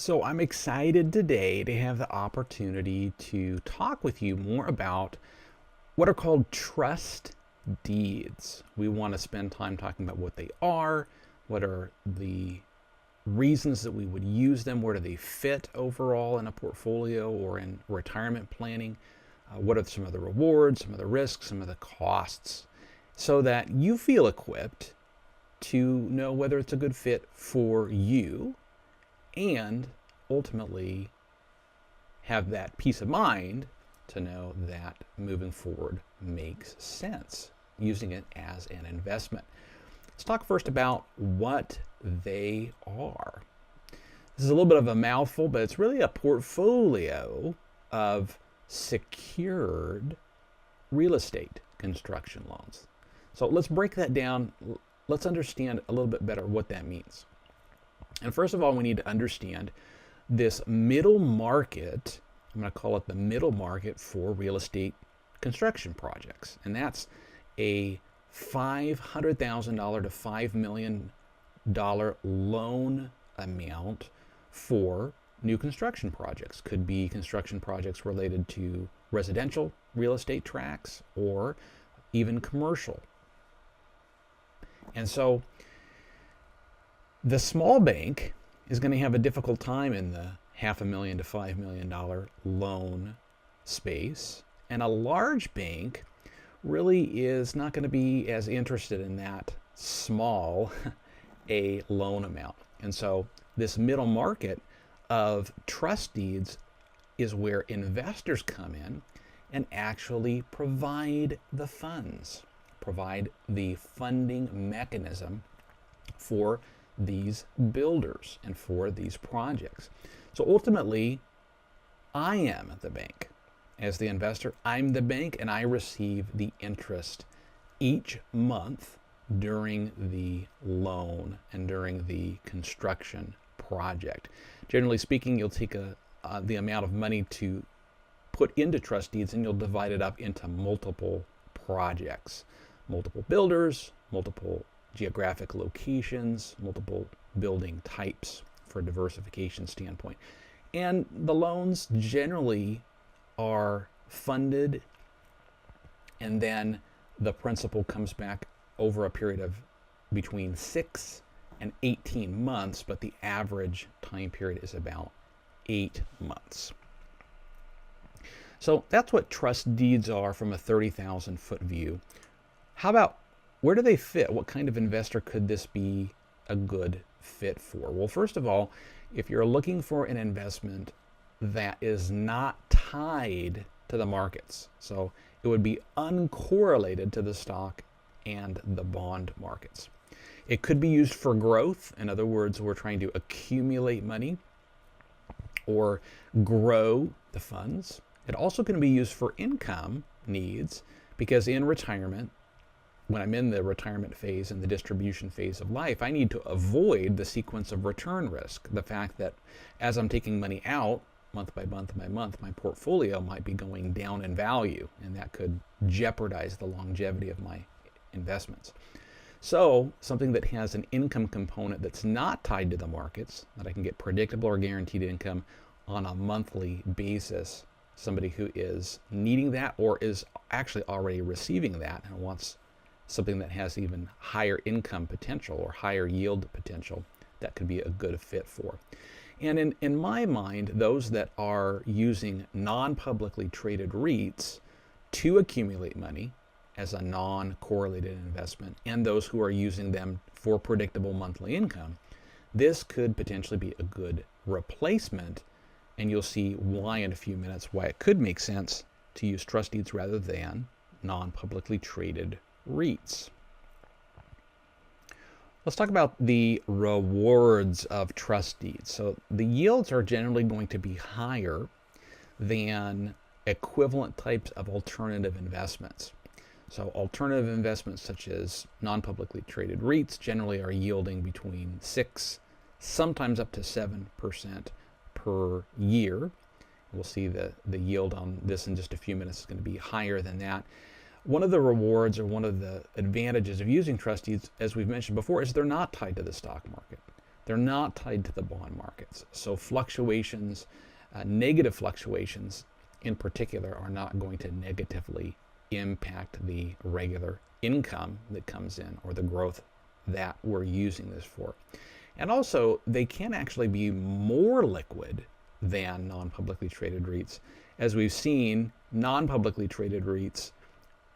So I'm excited today to have the opportunity to talk with you more about what are called trust deeds. We want to spend time talking about what they are, what are the reasons that we would use them, where do they fit overall in a portfolio or in retirement planning, what are some of the rewards, some of the risks, some of the costs, so that you feel equipped to know whether it's a good fit for you and ultimately have that peace of mind to know that moving forward makes sense using it as an investment. Let's talk first about what they are. This is a little bit of a mouthful, but it's really a portfolio of secured real estate construction loans. So let's break that down. Let's understand a little bit better what that means. And first of all, we need to understand this middle market. I'm going to call it the middle market for real estate construction projects. And that's a $500,000 to $5 million loan amount for new construction projects. Could be construction projects related to residential real estate tracts or even commercial. And so the small bank is going to have a difficult time in the $500,000 to $5 million loan space. And a large bank really is not going to be as interested in that small a loan amount. And so this middle market of trust deeds is where investors come in and actually provide the funds, provide the funding mechanism for these builders and for these projects. So ultimately, I am the bank. As the investor, I'm the bank and I receive the interest each month during the loan and during the construction project. Generally speaking, you'll take the amount of money to put into trust deeds and you'll divide it up into multiple projects, multiple builders, multiple geographic locations, multiple building types for a diversification standpoint. And the loans generally are funded and then the principal comes back over a period of between 6 and 18 months, but the average time period is about 8 months. So that's what trust deeds are from a 30,000 foot view. How about where do they fit? What kind of investor could this be a good fit for? Well, first of all, if you're looking for an investment that is not tied to the markets, so it would be uncorrelated to the stock and the bond markets. It could be used for growth. In other words, we're trying to accumulate money or grow the funds. It also can be used for income needs because in retirement, when I'm in the retirement phase and the distribution phase of life, I need to avoid the sequence of return risk. The fact that as I'm taking money out month by month by month, my portfolio might be going down in value, and that could jeopardize the longevity of my investments. So something that has an income component that's not tied to the markets, that I can get predictable or guaranteed income on a monthly basis, somebody who is needing that or is actually already receiving that and wants something that has even higher income potential or higher yield potential, that could be a good fit for. And in my mind, those that are using non-publicly traded REITs to accumulate money as a non-correlated investment, and those who are using them for predictable monthly income, this could potentially be a good replacement. And you'll see why in a few minutes, why it could make sense to use trust deeds rather than non-publicly traded REITs. Let's talk about the rewards of trust deeds. So the yields are generally going to be higher than equivalent types of alternative investments. So alternative investments such as non-publicly traded REITs generally are yielding between 6, sometimes up to 7% per year. We'll see the yield on this in just a few minutes is going to be higher than that. One of the rewards or one of the advantages of using trust deeds, as we've mentioned before, is they're not tied to the stock market. They're not tied to the bond markets. So fluctuations, negative fluctuations in particular, are not going to negatively impact the regular income that comes in or the growth that we're using this for. And also, they can actually be more liquid than non-publicly traded REITs. As we've seen, non-publicly traded REITs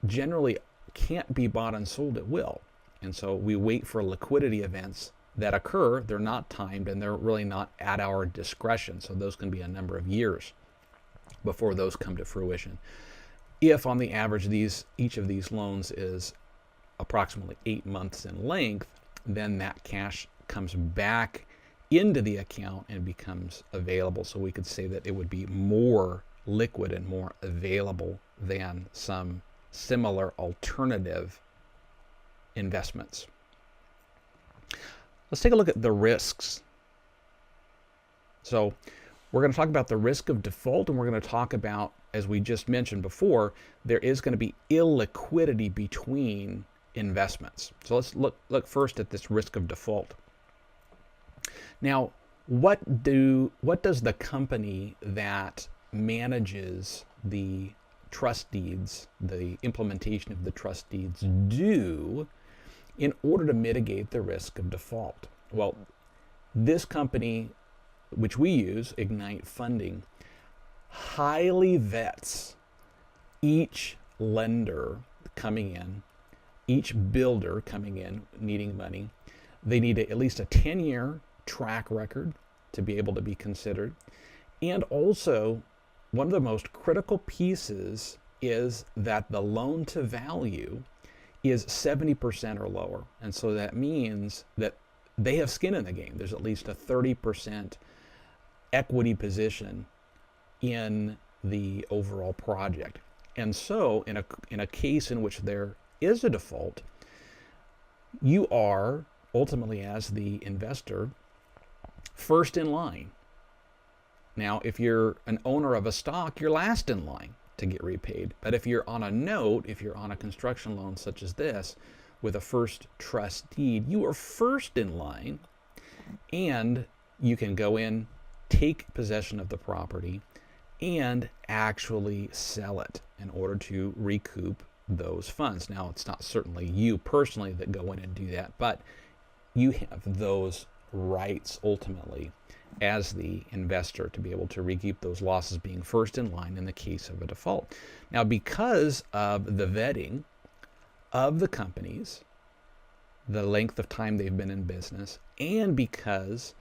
generally can't be bought and sold at will. And so we wait for liquidity events that occur. They're not timed, and they're really not at our discretion. So those can be a number of years before those come to fruition. If on the average each of these loans is approximately 8 months in length, then that cash comes back into the account and becomes available. So we could say that it would be more liquid and more available than some similar alternative investments. Let's take a look at the risks. So we're going to talk about the risk of default, and we're going to talk about, as we just mentioned before, there is going to be illiquidity between investments. So let's look first at this risk of default. Now, what does the company that manages the trust deeds, the implementation of the trust deeds, do in order to mitigate the risk of default? Well, this company, which we use, Ignite Funding, highly vets each lender coming in, each builder coming in needing money. They need at least a 10-year track record to be able to be considered. And also, one of the most critical pieces is that the loan to value is 70% or lower. And so that means that they have skin in the game. There's at least a 30% equity position in the overall project. And so in a case in which there is a default, you are ultimately, as the investor, first in line. Now, if you're an owner of a stock, you're last in line to get repaid. But if you're on a note, if you're on a construction loan such as this, with a first trust deed, you are first in line, and you can go in, take possession of the property, and actually sell it in order to recoup those funds. Now, it's not certainly you personally that go in and do that, but you have those rights ultimately as the investor to be able to recoup those losses, being first in line in the case of a default. Now, because of the vetting of the companies, the length of time they've been in business, and because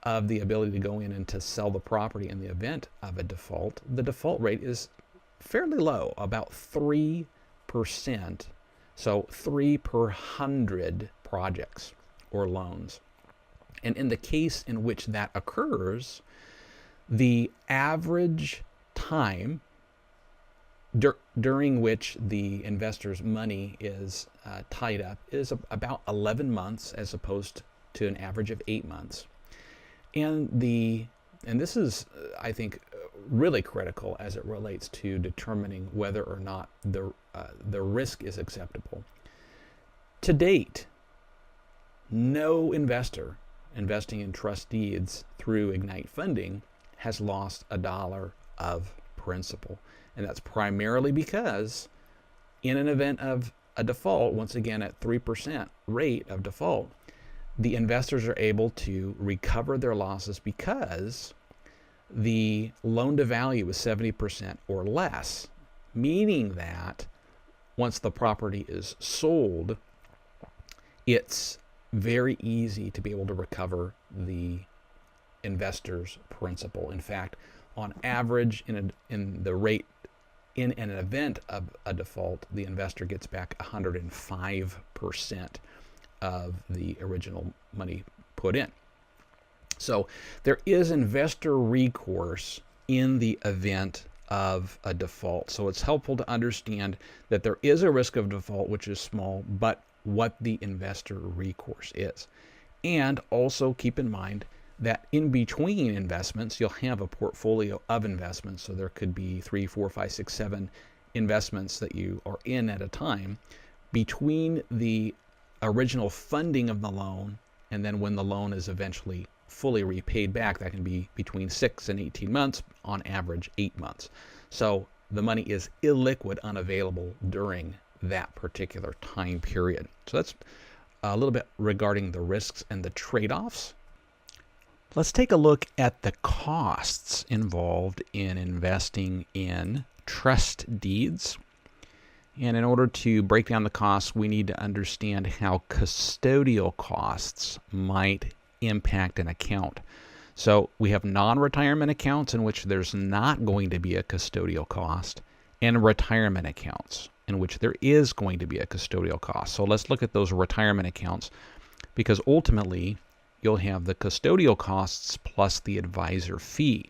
of the ability to go in and to sell the property in the event of a default, the default rate is fairly low, about 3%. So 3 per 100 projects or loans. And in the case in which that occurs, the average time during which the investor's money is tied up is about 11 months as opposed to an average of 8 months. And this is, I think, really critical as it relates to determining whether or not the risk is acceptable. To date, no investor investing in trust deeds through Ignite Funding has lost $1 of principal. And that's primarily because in an event of a default, once again at 3% rate of default, the investors are able to recover their losses because the loan to value is 70% or less, meaning that once the property is sold, it's very easy to be able to recover the investor's principal. In fact, on average, in an event of a default, the investor gets back 105% of the original money put in. So there is investor recourse in the event of a default. So it's helpful to understand that there is a risk of default, which is small, but what the investor recourse is. And also keep in mind that in between investments, you'll have a portfolio of investments. So there could be 3, 4, 5, 6, 7 investments that you are in at a time. Between the original funding of the loan and then when the loan is eventually fully repaid back, that can be between 6 and 18 months, on average 8 months. So the money is illiquid, unavailable during that particular time period. So that's a little bit regarding the risks and the trade-offs. Let's take a look at the costs involved in investing in trust deeds. And in order to break down the costs, we need to understand how custodial costs might impact an account. So we have non-retirement accounts in which there's not going to be a custodial cost, and retirement accounts in which there is going to be a custodial cost. So let's look at those retirement accounts, because ultimately you'll have the custodial costs plus the advisor fee.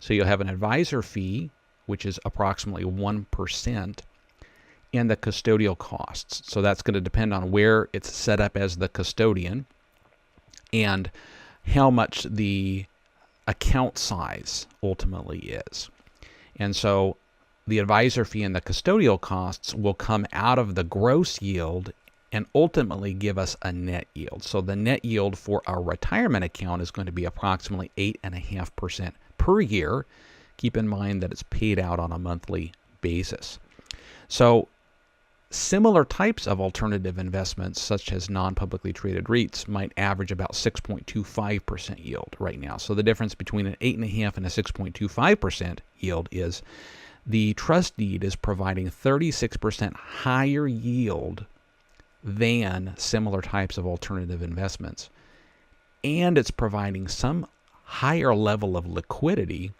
So you'll have an advisor fee, which is approximately 1%, and the custodial costs. So that's going to depend on where it's set up as the custodian and how much the account size ultimately is. And so the advisor fee and the custodial costs will come out of the gross yield and ultimately give us a net yield. So the net yield for our retirement account is going to be approximately 8.5% per year. Keep in mind that it's paid out on a monthly basis. So similar types of alternative investments, such as non-publicly traded REITs, might average about 6.25% yield right now. So the difference between an 8.5% and a 6.25% yield is the trust deed is providing 36% higher yield than similar types of alternative investments. And it's providing some higher level of liquidity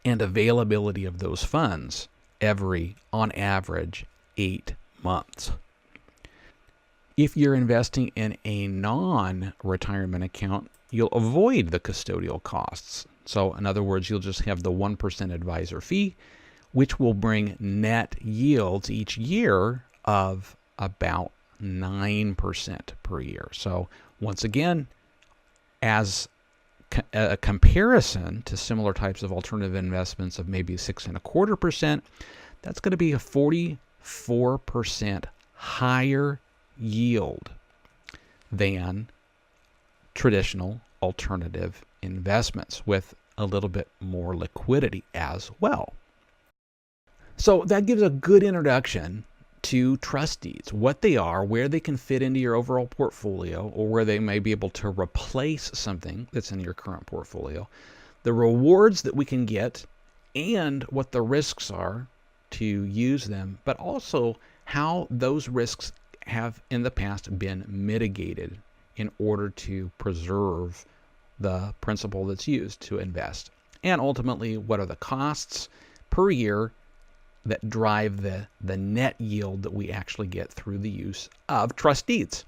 and availability of those funds every, on average, 8 months. If you're investing in a non-retirement account, you'll avoid the custodial costs. So in other words, you'll just have the 1% advisor fee, which will bring net yields each year of about 9% per year. So once again, as a comparison to similar types of alternative investments of maybe 6.25%, that's going to be a 44% higher yield than traditional alternative investments, with a little bit more liquidity as well. So that gives a good introduction to trust deeds, what they are, where they can fit into your overall portfolio, or where they may be able to replace something that's in your current portfolio, the rewards that we can get, and what the risks are to use them, but also how those risks have in the past been mitigated in order to preserve the principal that's used to invest. And ultimately, what are the costs per year that drive the net yield that we actually get through the use of trust deeds.